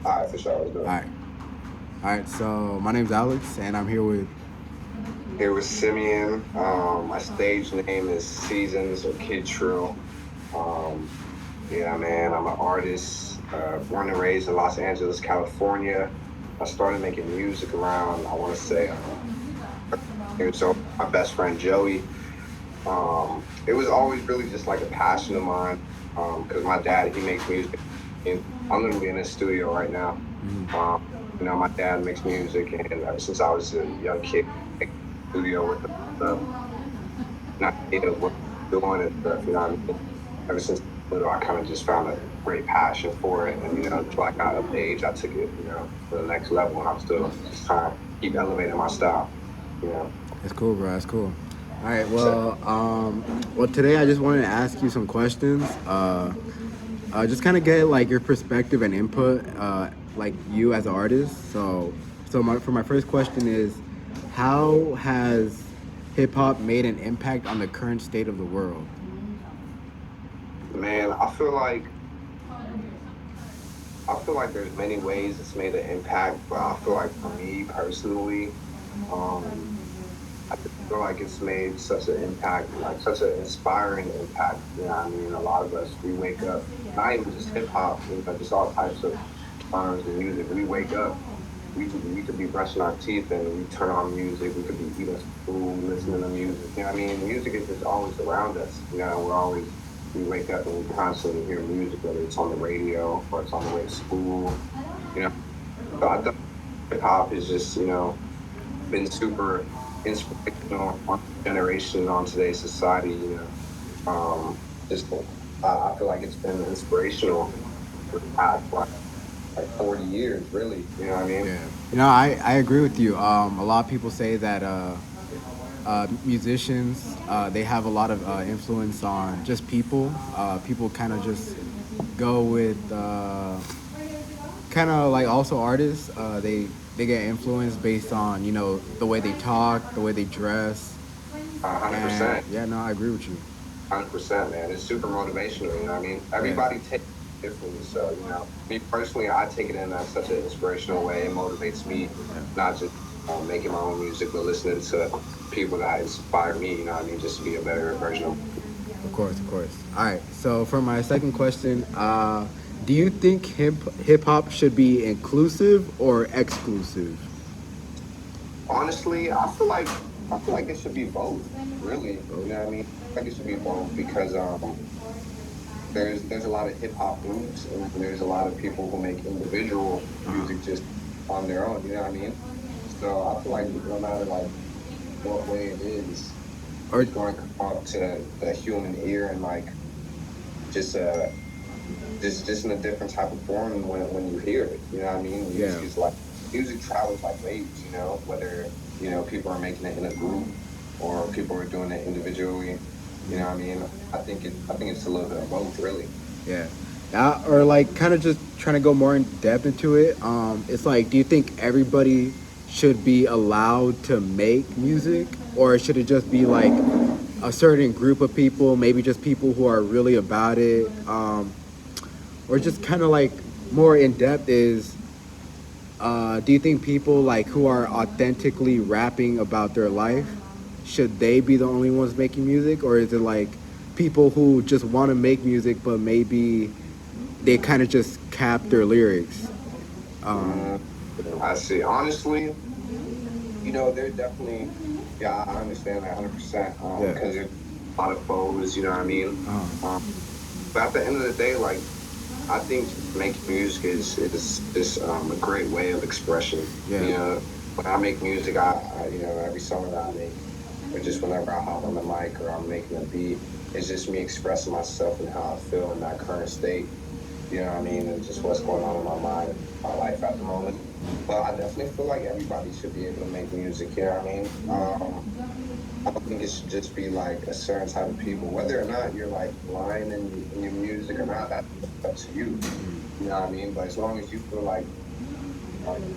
All right, for sure. Let's do All it. right. All right. So my name's Alex, and I'm here with. Here with Simeon. My stage name is Seasons or Kidtrill. Um, yeah, man, I'm an artist, born and raised in Los Angeles, California. I started making music around, I want to say, years old. My best friend Joey. It was always really just like a passion of mine because my dad, he makes music. And I'm literally in his studio right now. Mhm. Um, my dad makes music, and ever since I was a young kid, like, studio with the an idea of what I'm doing and stuff. What I mean? Ever since little, I kind of just found a great passion for it, and until I got of age, I took it, to the next level, and I'm still just trying to keep elevating my style. You know, That's cool, bro. That's cool. All right. so Well, today I just wanted to ask you some questions. Just kind of get like your perspective and input, like you as an artist. For my first question is, how has hip hop made an impact on the current state of the world? man, I feel like there's many ways it's made an impact, but I feel like for me personally, um, I just feel like it's made such an impact, like such an inspiring impact. I mean? A lot of us, we wake up, not even just hip hop, just all types of genres of music. We wake up, we could be brushing our teeth and we turn on music. We could be eating food, listening to music. Music is just always around us. We wake up and we constantly hear music, whether it's on the radio or it's on the way to school. You know, so I think hip hop is just, been super inspirational on generation on today's society. Just I feel like it's been inspirational for the past like 40 years, really. You know what I mean? Yeah. I agree with you. A lot of people say that musicians they have a lot of influence on just people. People kind of just go with kind of like also artists. They get influenced based on the way they talk, the way they dress, Hundred and percent, yeah, no, I agree with you. 100%, man. It's super motivational. You know what I mean? Yeah, Everybody takes it differently. So me personally, I take it in as such an inspirational way. It motivates me, yeah, not just making my own music, but listening to people that inspire me. You know what I mean? Just to be a better version of. of course, of course. All right. So for my second question, do you think hip hop should be inclusive or exclusive? Honestly, I feel like it should be both. Really, you know what I mean? I think it should be both because there's a lot of hip hop groups and there's a lot of people who make individual music just on their own. You know what I mean? So I feel like no matter like what way it is, Or it's going to come out to the human ear and like just just in a different type of form when you hear it. You know what I mean? yeah, Music travels like waves. Whether people are making it in a group or people are doing it individually. You know what I mean? I think it's a little bit of both, really. yeah. Or like kind of just trying to go more in depth into it. It's like, do you think everybody should be allowed to make music, or should it just be like a certain group of people, maybe just people who are really about it, or just kind of like more in depth is, do you think people like who are authentically rapping about their life should they be the only ones making music, or is it like people who just want to make music but maybe they kind of just cap their lyrics? Um, Mm, I see. Honestly, they're definitely, yeah, I understand that 100%. yeah. Because there's a lot of foes. You know what I mean? Uh, Um, but at the end of the day, like I think making music is a great way of expression. yeah. When I make music, every song that I make, or just whenever I hop on the mic or I'm making a beat, it's just me expressing myself and how I feel in that current state. You know what I mean? And just what's going on in my mind, my life at the moment. But I definitely feel like everybody should be able to make music. You know what I mean? I don't think it should just be like a certain type of people, whether or not you're like lying in your music or not. That's up to you. You know what I mean? But as long as you feel like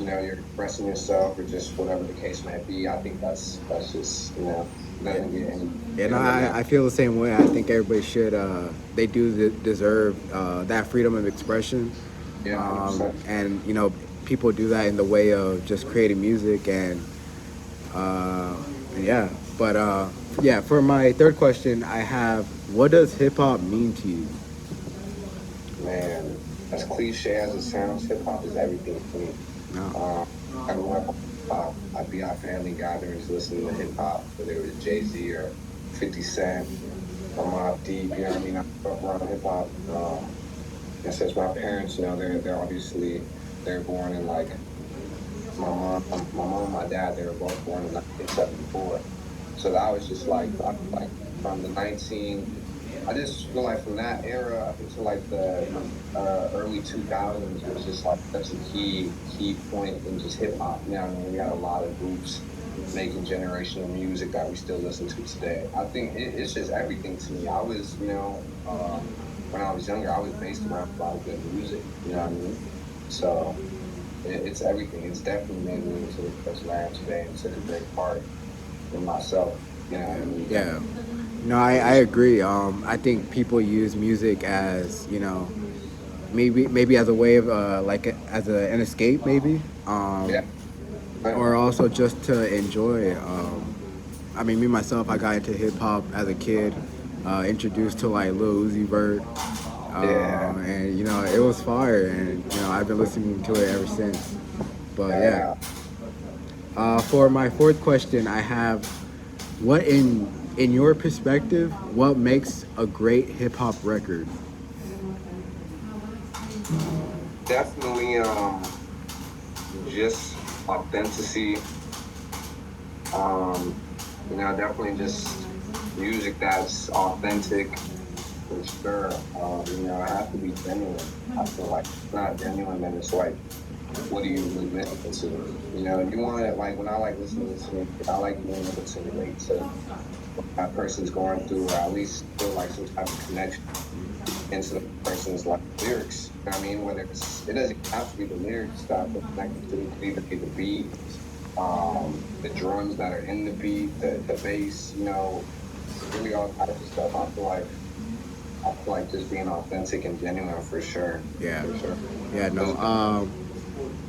you're expressing yourself or just whatever the case may be, I think that's just doesn't get And any more I feel the same way. I think everybody should, they do deserve that freedom of expression. Yeah, 100%. And people do that in the way of just creating music uh, and yeah. But yeah, for my third question, I have, what does hip hop mean to you? Man, as cliche as it sounds, hip hop is everything to me. No. Um, I grew up on hip hop. I'd be at family gatherings listening to hip hop, whether it was Jay-Z or 50 Cent or Mobb Deep, you know what I mean? I grew up around hip hop. And since my parents, they're obviously they're born in like my mom and my dad, they were both born in 1974. So that was just like from the 19 I just feel like from that era up until like the early 2000s was just like such a key point in just hip hop. You know what I mean? We had a lot of groups making generational music that we still listen to today. I think it's just everything to me. I was, when I was younger, I was based around a lot of good music. You know what I mean? So it's everything. It's definitely made me into the person I am today and took a great part in myself. You know what I mean? Yeah. No, I agree. I think people use music as, maybe as a way of as an escape, maybe, Yeah. or also just to enjoy. I mean, me myself, I got into hip hop as a kid, introduced to like Lil Uzi Vert, Yeah. and it was fire, and I've been listening to it ever since. But yeah, Yeah. for my fourth question, I have, what in your perspective, what makes a great hip hop record? Definitely just authenticity. Um, definitely just music that's authentic for sure. It has to be genuine. I feel like if it's not genuine, then it's like, what are you really listening to? You want it like when I like listening to music, I like being able to relate to what that person's going through, or at least feel like some type of connection into the person's like lyrics. You know what I mean? Whether it doesn't have to be the lyrics that I feel connected to, it could either be the beat, the drums that are in the beat, the bass, really all types of stuff. I feel like just being authentic and genuine for sure. Yeah, For sure. yeah, no. Those,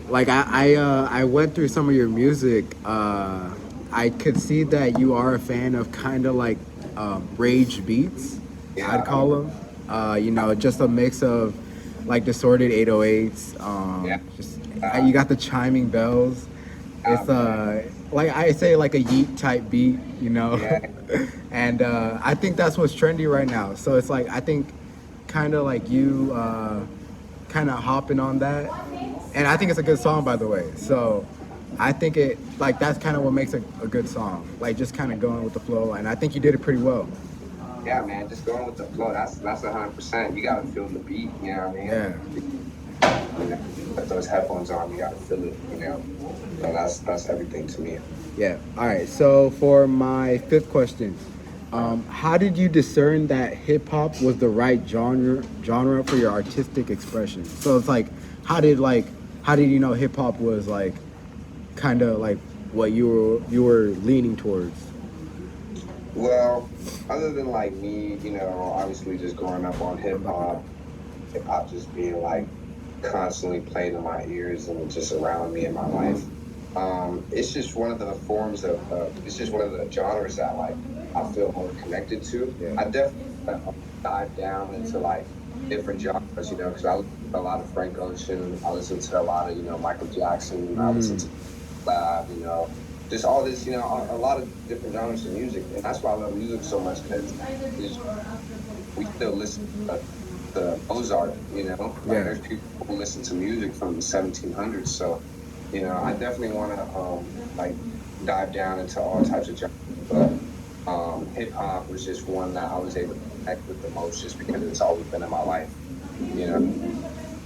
Like I went through some of your music. I could see that you are a fan of kind of like rage beats, I'd yeah, call them. Just a mix of like distorted 808s. yeah, Just uh, you got the chiming bells. It's man. like I say, like a yeet type beat, Yeah, and I think that's what's trendy right now. So it's like, I think kind of like you kind of hopping on that, and I think it's a good song, by the way. So I think it like that's kind of what makes a good song, like just kind of going with the flow, and I think you did it pretty well. yeah, man. Just going with the flow. That's 100%. You gotta feel the beat. You know what I mean? Yeah. You know, put those headphones on. You gotta feel it. So that's everything to me. Yeah. All right. So for my fifth question, how did you discern that hip hop was the right genre for your artistic expression? So it's like, how did like how did you know hip hop was like kind of like what you were leaning towards? Well, other than like me, obviously just growing up on hip hop just being like constantly played in my ears and just around me in my life. It's just one of the forms it's just one of the genres that like I feel more connected to. Yeah. I definitely dive down into like different genres, because I listen to a lot of Frank Ocean, I listen to a lot of Michael Jackson, I listen to Lab, just all this, a lot of different genres of music, and that's why I love music so much because we still listen to Mozart, like Yeah. there's people who listen to music from the 1700s. So, I definitely want to like dive down into all types of genres, but hip hop was just one that I was able to connect with the most, just because it's always been in my life, you know,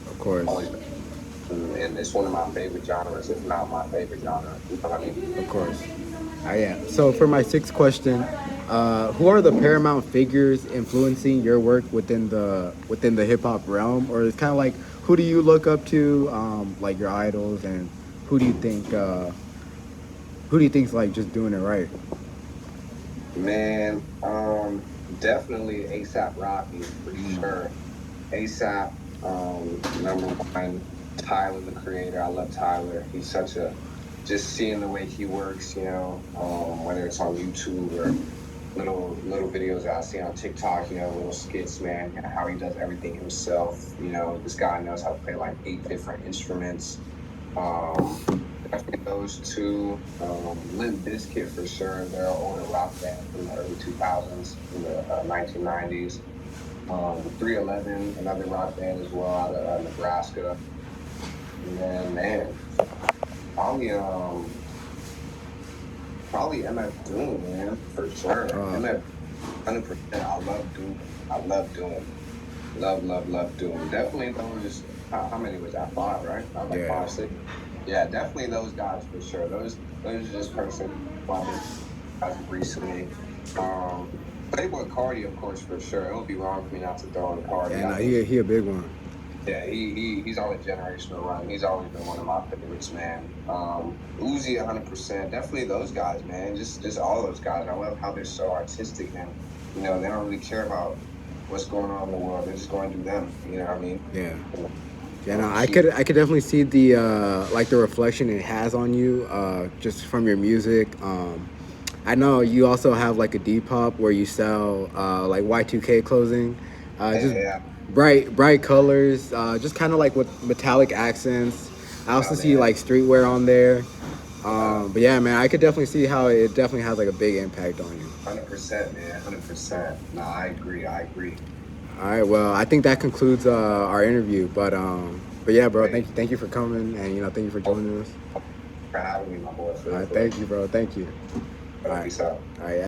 Of course. always been, and it's one of my favorite genres, if not my favorite genre. You know what I mean? Of course. Yeah. So for my sixth question, who are the paramount figures influencing your work within the hip hop realm, or it's kind of like, who do you look up to, like your idols, and who do you think who do you think's like just doing it right? Man, definitely ASAP Rocky for sure. ASAP. Number one, Tyler, the creator. I love Tyler. He's such a, just seeing the way he works, whether it's on YouTube or little videos that I see on TikTok, little skits, man, how he does everything himself. This guy knows how to play like 8 different instruments. Um, Definitely those two. Limp Bizkit for sure. They're an older rock band from the early 2000s, from the 1990s. 311, another rock band as well out of Nebraska. And then, man, probably probably MF Doom, man, for sure. MF, 100%. I love Doom. I love Doom. Love Doom. Definitely those. How many was that? Five, right? I was like Yeah. 5, 6. Yeah, definitely those guys for sure. Those are just person as of recently. Um, Playboy Cardi, of course, for sure. It would be wrong for me not to throw in Cardi. Yeah, I no, think he a big one. yeah, he's on a generational run. He's always been one of my favorites, man. Uzi, 100%. Definitely those guys, man. Just all those guys. I love how they're so artistic, and they don't really care about what's going on in the world. They're just going to do them. You know what I mean? Yeah. You know, Yeah, no, I keep. could definitely see the like the reflection it has on you just from your music. I know you also have like a Depop where you sell like Y2K clothing, just Yeah, bright colors, just kind of like with metallic accents. I yeah, also see man. like streetwear on there. Yeah, But yeah, man, I could definitely see how it definitely has like a big impact on you. 100%, man. 100%. No, I agree. I agree. All right, well, I think that concludes our interview. But yeah, bro, Great. thank you for coming, and thank you for Oh, joining us. for having me, my boy. For All real, right, for real. thank you, bro. Thank you. All right, Peace out. all right.